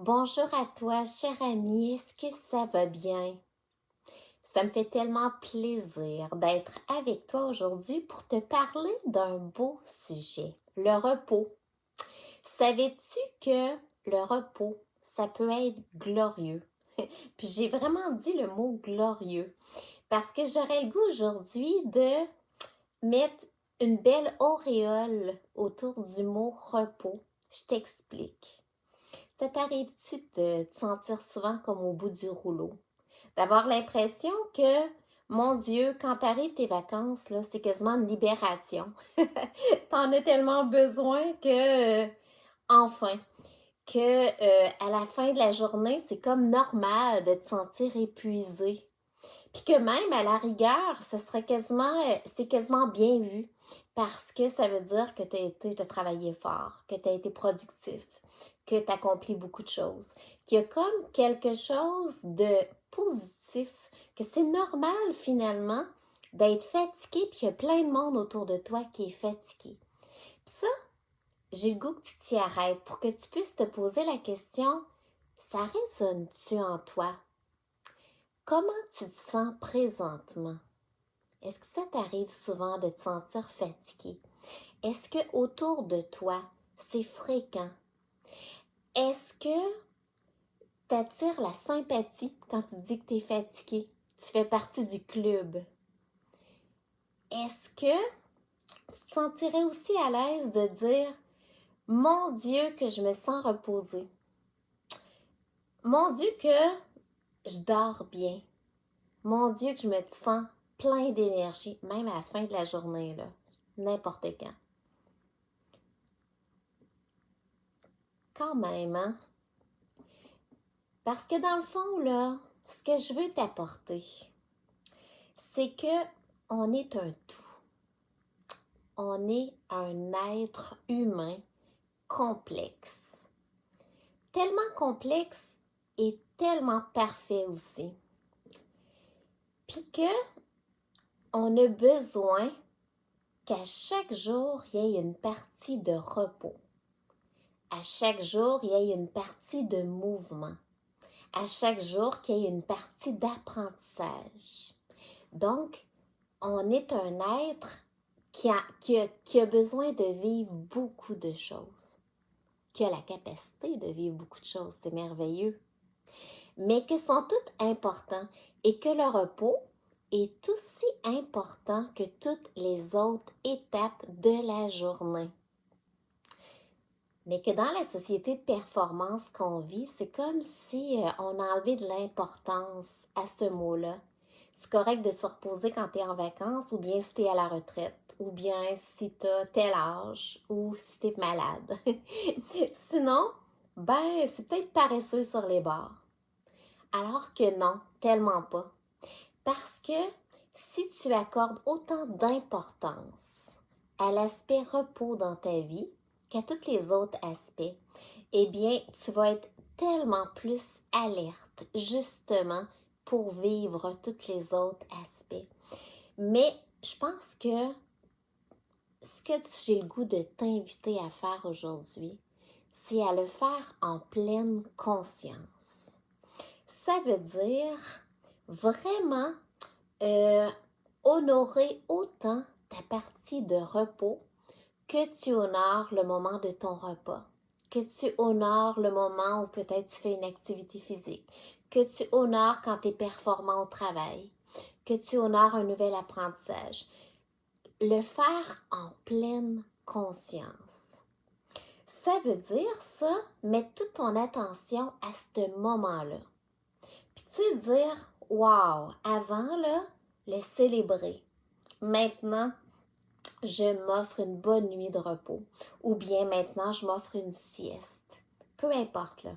Bonjour à toi, cher ami, est-ce que ça va bien? Ça me fait tellement plaisir d'être avec toi aujourd'hui pour te parler d'un beau sujet, le repos. Savais-tu que le repos, ça peut être glorieux? Puis j'ai vraiment dit le mot glorieux parce que j'aurais le goût aujourd'hui de mettre une belle auréole autour du mot repos. Je t'explique. Ça t'arrive-tu de te sentir souvent comme au bout du rouleau? D'avoir l'impression que, mon Dieu, quand t'arrives tes vacances, là, c'est quasiment une libération. T'en as tellement besoin que, enfin, à la fin de la journée, c'est comme normal de te sentir épuisé. Puis que même à la rigueur, c'est quasiment bien vu parce que ça veut dire que tu as travaillé fort, que tu as été productif, que tu as accompli beaucoup de choses, qu'il y a comme quelque chose de positif, que c'est normal finalement d'être fatigué, puis qu'il y a plein de monde autour de toi qui est fatigué. Puis ça, j'ai le goût que tu t'y arrêtes pour que tu puisses te poser la question, ça résonne-tu en toi? Comment tu te sens présentement? Est-ce que ça t'arrive souvent de te sentir fatigué? Est-ce que autour de toi, c'est fréquent? Est-ce que tu attires la sympathie quand tu dis que tu es fatigué? Tu fais partie du club. Est-ce que tu te sentirais aussi à l'aise de dire mon Dieu que je me sens reposée. Mon Dieu que je dors bien. Mon Dieu que je me sens plein d'énergie, même à la fin de la journée, là, n'importe quand. Quand même, hein? Parce que dans le fond, là, ce que je veux t'apporter, c'est que on est un tout. On est un être humain complexe. Tellement complexe et tellement parfait aussi. Puis que on a besoin qu'à chaque jour, il y ait une partie de repos. À chaque jour, il y ait une partie de mouvement. À chaque jour, qu'il y ait une partie d'apprentissage. Donc, on est un être qui a besoin de vivre beaucoup de choses, qui a la capacité de vivre beaucoup de choses, c'est merveilleux, mais qui sont toutes importants et que le repos est aussi important que toutes les autres étapes de la journée. Mais que dans la société de performance qu'on vit, c'est comme si on a enlevé de l'importance à ce mot-là. C'est correct de se reposer quand tu es en vacances ou bien si tu es à la retraite ou bien si tu as tel âge ou si tu es malade. Sinon, ben, c'est peut-être paresseux sur les bords. Alors que non, tellement pas. Parce que si tu accordes autant d'importance à l'aspect repos dans ta vie qu'à tous les autres aspects, eh bien, tu vas être tellement plus alerte, justement, pour vivre tous les autres aspects. Mais je pense que ce que j'ai le goût de t'inviter à faire aujourd'hui, c'est à le faire en pleine conscience. Ça veut dire vraiment euh, honorer autant ta partie de repos que tu honores le moment de ton repas, que tu honores le moment où peut-être tu fais une activité physique, que tu honores quand tu es performant au travail, que tu honores un nouvel apprentissage. Le faire en pleine conscience. Ça veut dire ça, mettre toute ton attention à ce moment-là. Puis tu sais, dire, wow, avant, là, le célébrer. Maintenant, je m'offre une bonne nuit de repos. Ou bien maintenant, je m'offre une sieste. Peu importe, là,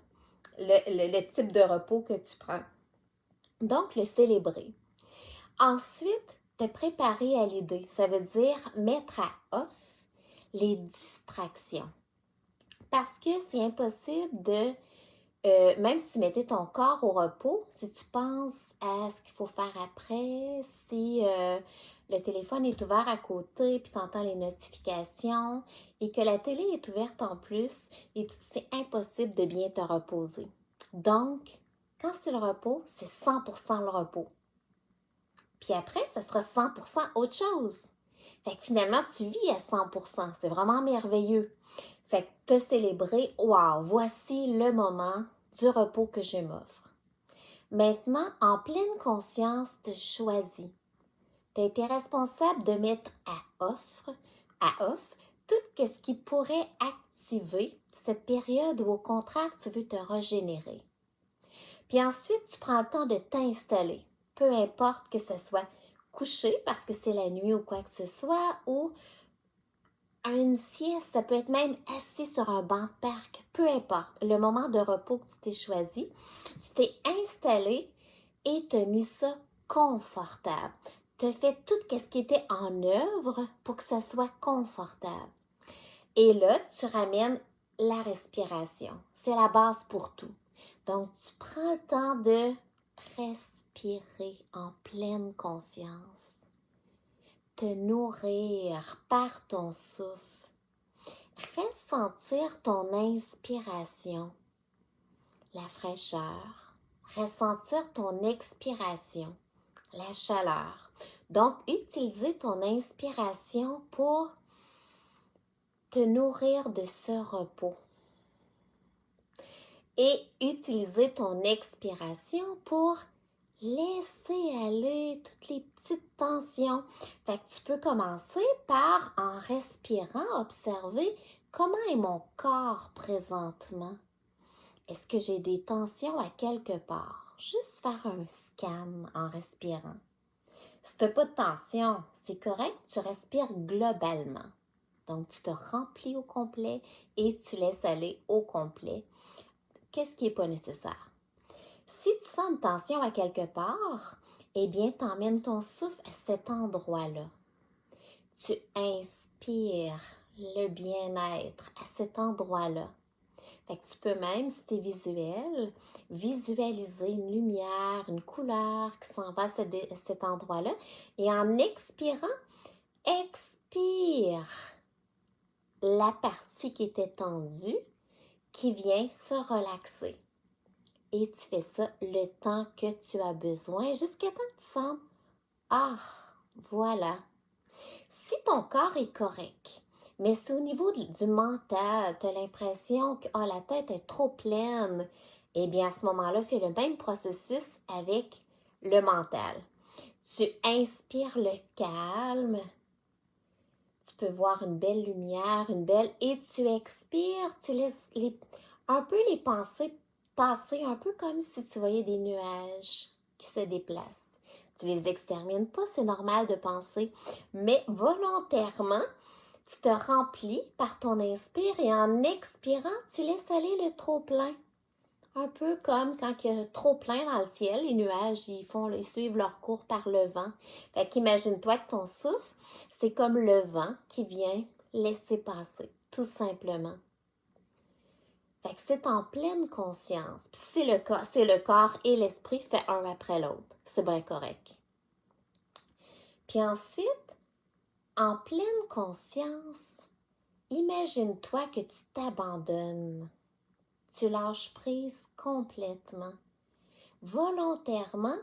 le type de repos que tu prends. Donc, le célébrer. Ensuite, te préparer à l'idée. Ça veut dire mettre à off les distractions. Parce que c'est impossible de même si tu mettais ton corps au repos, si tu penses à ce qu'il faut faire après, si le téléphone est ouvert à côté, puis tu entends les notifications, et que la télé est ouverte en plus, et c'est impossible de bien te reposer. Donc, quand c'est le repos, c'est 100% le repos. Puis après, ça sera 100% autre chose. Fait que finalement, tu vis à 100%. C'est vraiment merveilleux. Fait que te célébrer, wow, voici le moment du repos que je m'offre. Maintenant, en pleine conscience, tu choisis. Tu as été responsable de mettre à off tout ce qui pourrait activer cette période où au contraire, tu veux te régénérer. Puis ensuite, tu prends le temps de t'installer. Peu importe que ce soit couché parce que c'est la nuit ou quoi que ce soit, ou une sieste, ça peut être même assis sur un banc de parc, peu importe. Le moment de repos que tu t'es choisi, tu t'es installé et tu as mis ça confortable. Tu as fait tout ce qui était en œuvre pour que ça soit confortable. Et là, tu ramènes la respiration. C'est la base pour tout. Donc, tu prends le temps de respirer en pleine conscience. Te nourrir par ton souffle. Ressentir ton inspiration, la fraîcheur. Ressentir ton expiration, la chaleur. Donc, utiliser ton inspiration pour te nourrir de ce repos. Et utiliser ton expiration pour laisser aller toutes les petites tensions. Fait que tu peux commencer par, en respirant, observer comment est mon corps présentement. Est-ce que j'ai des tensions à quelque part? Juste faire un scan en respirant. Si tu n'as pas de tension, c'est correct, tu respires globalement. Donc, tu te remplis au complet et tu laisses aller au complet. Qu'est-ce qui n'est pas nécessaire? Si tu sens une tension à quelque part, eh bien, tu emmènes ton souffle à cet endroit-là. Tu inspires le bien-être à cet endroit-là. Fait que tu peux même, si tu es visuel, visualiser une lumière, une couleur qui s'en va à cet endroit-là. Et en expirant, expire la partie qui était tendue, qui vient se relaxer. Et tu fais ça le temps que tu as besoin, jusqu'à temps que tu sens « Ah, voilà ». Si ton corps est correct, mais si au niveau du mental, tu as l'impression que la tête est trop pleine, eh bien à ce moment-là, fais le même processus avec le mental. Tu inspires le calme, tu peux voir une belle lumière, et tu expires, tu laisses un peu les pensées passer, un peu comme si tu voyais des nuages qui se déplacent. Tu les extermines pas, c'est normal de penser, mais volontairement, tu te remplis par ton inspire et en expirant, tu laisses aller le trop-plein. Un peu comme quand il y a trop plein dans le ciel, les nuages, ils suivent leur cours par le vent. Fait qu'imagine-toi que ton souffle, c'est comme le vent qui vient laisser passer, tout simplement. Fait que c'est en pleine conscience. Puis c'est le corps et l'esprit fait un après l'autre. C'est bien correct. Puis ensuite, en pleine conscience, imagine-toi que tu t'abandonnes. Tu lâches prise complètement. Volontairement,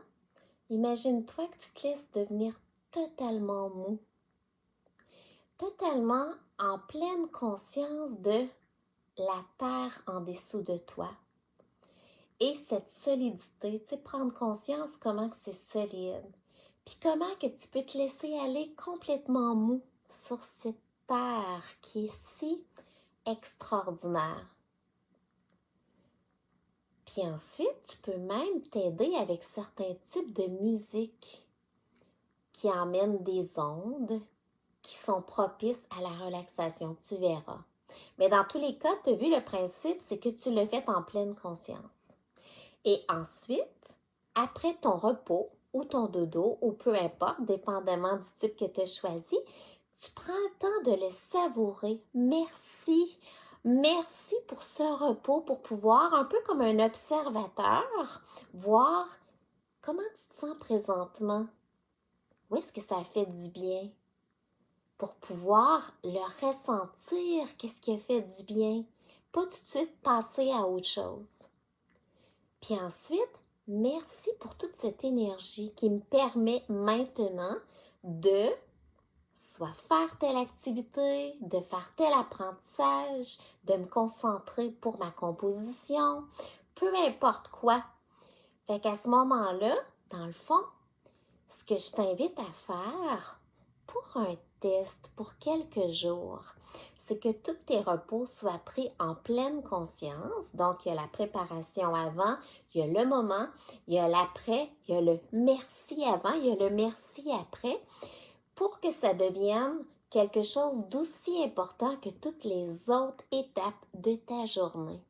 imagine-toi que tu te laisses devenir totalement mou. Totalement en pleine conscience de la terre en dessous de toi. Et cette solidité, tu sais, prendre conscience comment que c'est solide. Puis comment que tu peux te laisser aller complètement mou sur cette terre qui est si extraordinaire. Puis ensuite, tu peux même t'aider avec certains types de musique qui emmènent des ondes qui sont propices à la relaxation, tu verras. Mais dans tous les cas, tu as vu le principe, c'est que tu le fais en pleine conscience. Et ensuite, après ton repos ou ton dodo, ou peu importe, dépendamment du type que tu as choisi, tu prends le temps de le savourer. Merci. Merci pour ce repos, pour pouvoir, un peu comme un observateur, voir comment tu te sens présentement. où est-ce que ça fait du bien pour pouvoir le ressentir, qu'est-ce qui a fait du bien, pas tout de suite passer à autre chose. Puis ensuite, merci pour toute cette énergie qui me permet maintenant de soit faire telle activité, de faire tel apprentissage, de me concentrer pour ma composition, peu importe quoi. Fait qu'à ce moment-là, dans le fond, ce que je t'invite à faire pour un test, pour quelques jours, c'est que tous tes repos soient pris en pleine conscience. Donc, il y a la préparation avant, il y a le moment, il y a l'après, il y a le merci avant, il y a le merci après, pour que ça devienne quelque chose d'aussi important que toutes les autres étapes de ta journée.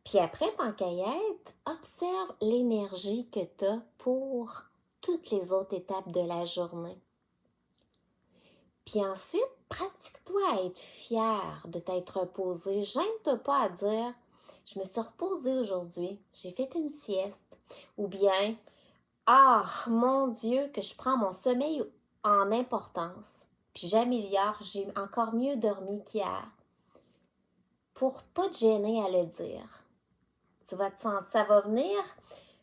Puis après, tant qu'à y être, observe l'énergie que tu as pour toutes les autres étapes de la journée. Puis ensuite, pratique-toi à être fier de t'être reposé. Gêne-toi pas à dire « Je me suis reposée aujourd'hui, j'ai fait une sieste. » Ou bien « Ah, mon Dieu, que je prends mon sommeil en importance. Puis j'améliore, j'ai encore mieux dormi qu'hier. » Pour pas te gêner à le dire. Tu vas te sentir, ça va venir,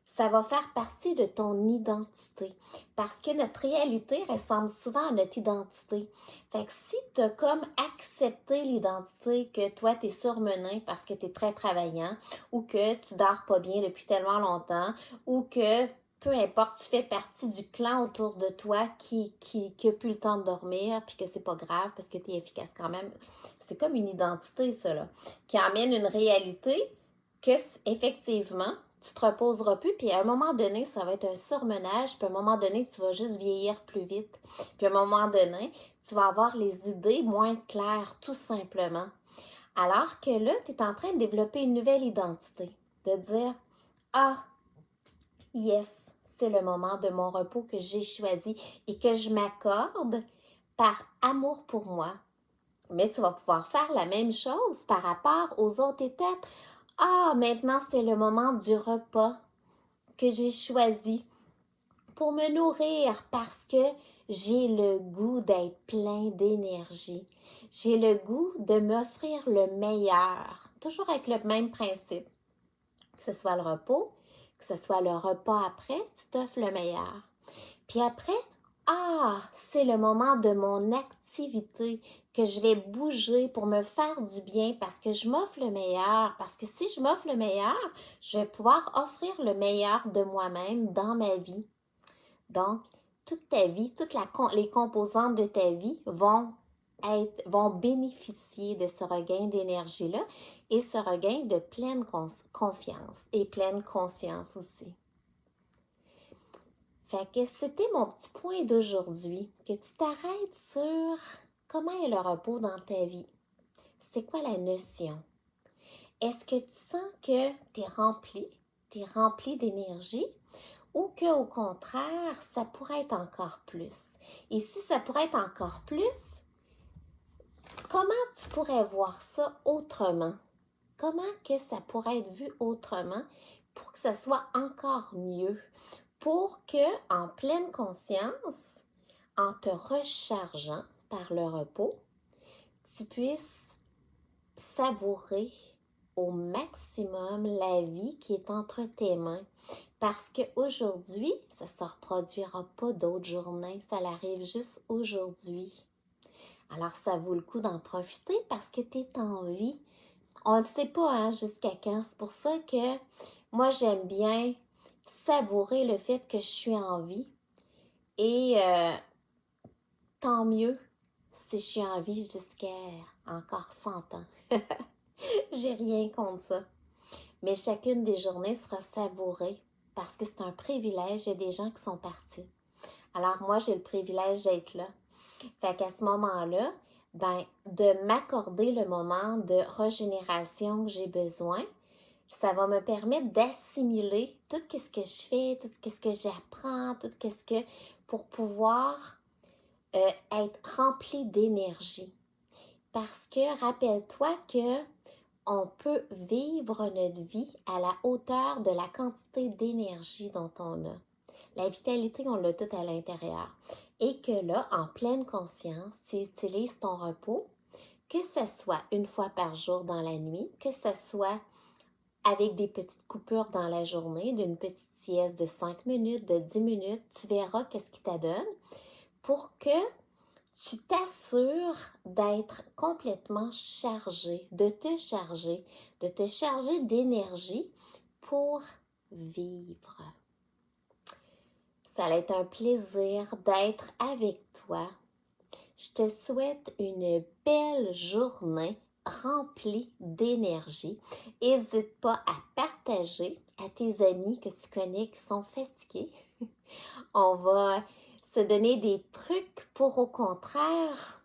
ça va faire partie de ton identité. Parce que notre réalité ressemble souvent à notre identité. Fait que si tu as comme accepté l'identité que toi, tu es surmené parce que tu es très travaillant, ou que tu dors pas bien depuis tellement longtemps, ou que peu importe, tu fais partie du clan autour de toi qui a plus le temps de dormir, puis que c'est pas grave parce que tu es efficace quand même. C'est comme une identité, ça, là, qui amène une réalité que, effectivement, tu te reposeras plus, puis à un moment donné, ça va être un surmenage, puis à un moment donné, tu vas juste vieillir plus vite. Puis à un moment donné, tu vas avoir les idées moins claires, tout simplement. Alors que là, tu es en train de développer une nouvelle identité. De dire, ah, yes, c'est le moment de mon repos que j'ai choisi et que je m'accorde par amour pour moi. Mais tu vas pouvoir faire la même chose par rapport aux autres étapes. Ah, maintenant c'est le moment du repas que j'ai choisi pour me nourrir parce que j'ai le goût d'être plein d'énergie. J'ai le goût de m'offrir le meilleur, toujours avec le même principe. Que ce soit le repos, que ce soit le repas après, tu t'offres le meilleur. Puis après, ah, c'est le moment de mon activité que je vais bouger pour me faire du bien parce que je m'offre le meilleur. Parce que si je m'offre le meilleur, je vais pouvoir offrir le meilleur de moi-même dans ma vie. Donc, toute ta vie, les composantes de ta vie vont bénéficier de ce regain d'énergie-là et ce regain de pleine confiance et pleine conscience aussi. Fait que c'était mon petit point d'aujourd'hui, que tu t'arrêtes sur comment est le repos dans ta vie. C'est quoi la notion? Est-ce que tu sens que tu es rempli d'énergie ou qu'au contraire, ça pourrait être encore plus? Et si ça pourrait être encore plus, comment tu pourrais voir ça autrement? Comment que ça pourrait être vu autrement pour que ça soit encore mieux? Pour que, en pleine conscience, en te rechargeant par le repos, tu puisses savourer au maximum la vie qui est entre tes mains. Parce qu'aujourd'hui, ça ne se reproduira pas d'autres journées, ça l'arrive juste aujourd'hui. Alors, ça vaut le coup d'en profiter parce que tu es en vie. On ne le sait pas hein, jusqu'à quand. C'est pour ça que moi, j'aime bien savourer le fait que je suis en vie. Et tant mieux si je suis en vie jusqu'à encore 100 ans. J'ai rien contre ça. Mais chacune des journées sera savourée parce que c'est un privilège. Il y a des gens qui sont partis. Alors moi, j'ai le privilège d'être là. Fait qu'à ce moment-là, de m'accorder le moment de régénération que j'ai besoin, ça va me permettre d'assimiler tout ce que je fais, tout ce que j'apprends, pour pouvoir être rempli d'énergie. Parce que rappelle-toi que on peut vivre notre vie à la hauteur de la quantité d'énergie dont on a. La vitalité, on l'a tout à l'intérieur. Et que là, en pleine conscience, tu utilises ton repos, que ce soit une fois par jour dans la nuit, que ce soit avec des petites coupures dans la journée, d'une petite sieste de 5 minutes, de 10 minutes, tu verras qu'est-ce qui t'adonne pour que tu t'assures d'être complètement chargé, de te charger d'énergie pour vivre. Ça va être un plaisir d'être avec toi. Je te souhaite une belle journée remplie d'énergie. N'hésite pas à partager à tes amis que tu connais qui sont fatigués. On va se donner des trucs pour au contraire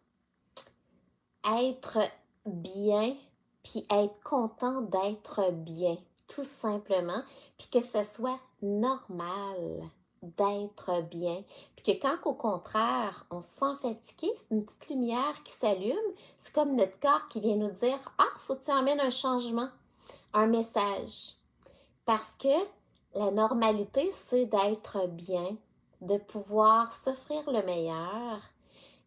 être bien, puis être content d'être bien, tout simplement, puis que ce soit normal d'être bien, puis que quand au contraire on se sent fatigué, c'est une petite lumière qui s'allume, c'est comme notre corps qui vient nous dire « Ah, faut que tu emmènes un changement, un message ». Parce que la normalité, c'est d'être bien, de pouvoir s'offrir le meilleur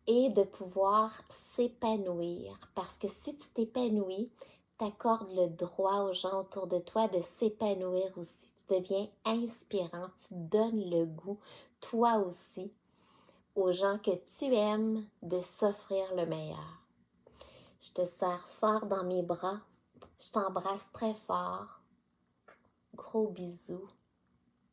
et de pouvoir s'épanouir. Parce que si tu t'épanouis, tu accordes le droit aux gens autour de toi de s'épanouir aussi. Tu deviens inspirant, tu donnes le goût, toi aussi, aux gens que tu aimes de s'offrir le meilleur. Je te serre fort dans mes bras. Je t'embrasse très fort. Gros bisous.